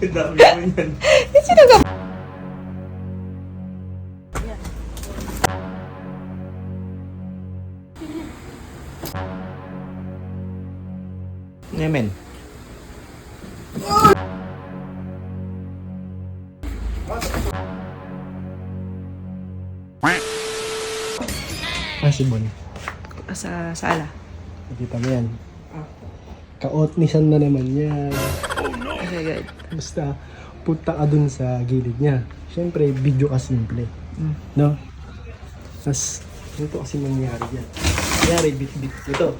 Dami mo yan. Sino ka? Nemen. Si Bon. Sa sala. Nakita mo yan. Ka-otnisan na naman yan. Okay, good. Basta, punta ka dun sa gilid niya. Siyempre, video ka simple. No? Tapos, ito kasi nangyari yan. Nangyari, bit-bit ito.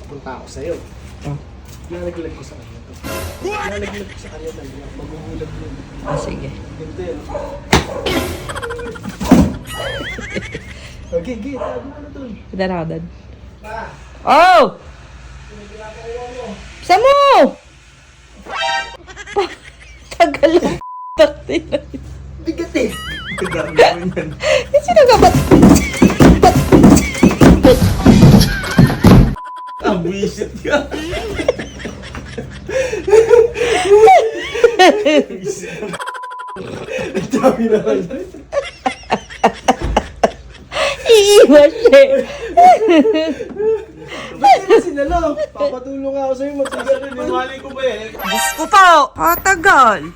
Punta ako sa'yo. Nalaglag ko sa kanya to. Nalaglag ko sa kanya talaga. Maghuhulag mo. Sige. Ganito yan. Okay, tago ka na dun. Kita na ako doon. Oh! Saan mo? Tagal lang. Bigat eh! Dami mo yan. Sino ka ba? Ang wisit ka. Ang dami naman. Iiwas siya. Ba't ka sinalo? Papatulong ako sa'yo magsigal. Mali ko ba eh? Diyos ko po. Tagal.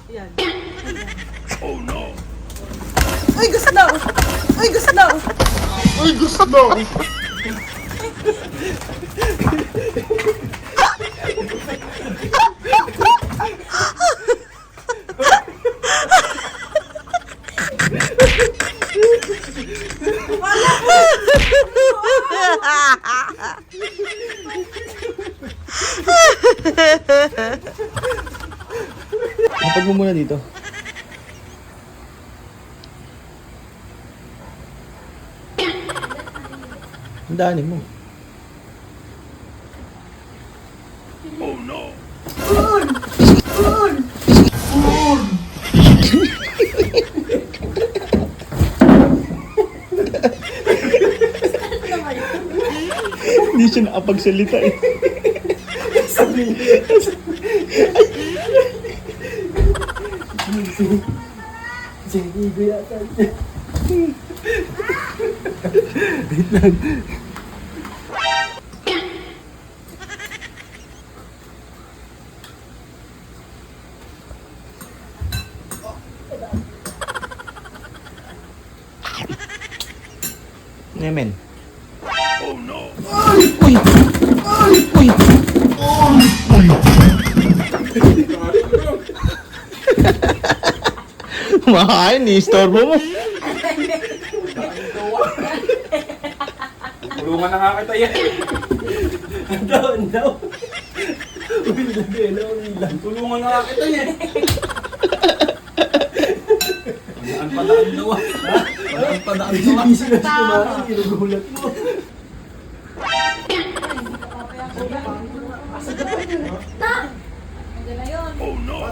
Yan. Oh no. Uy, gusto daw. Uy, gusto daw. Uy, gusto mo! Lapag mo muna dito. Ang daanin mo. Hindi siya nakapagsalita eh. Sabi niya. Sige, yata. Wait lang. Nemen. Makain, i-storbo mo. Tulungan na nga kita yan. Ang daw. Uy, lagay na ulan. Tulungan na nga kita yan. Ang padaan daw ah. Ang padaan daw ah. Hindi sila kumain, ginugulat mo. Oh no.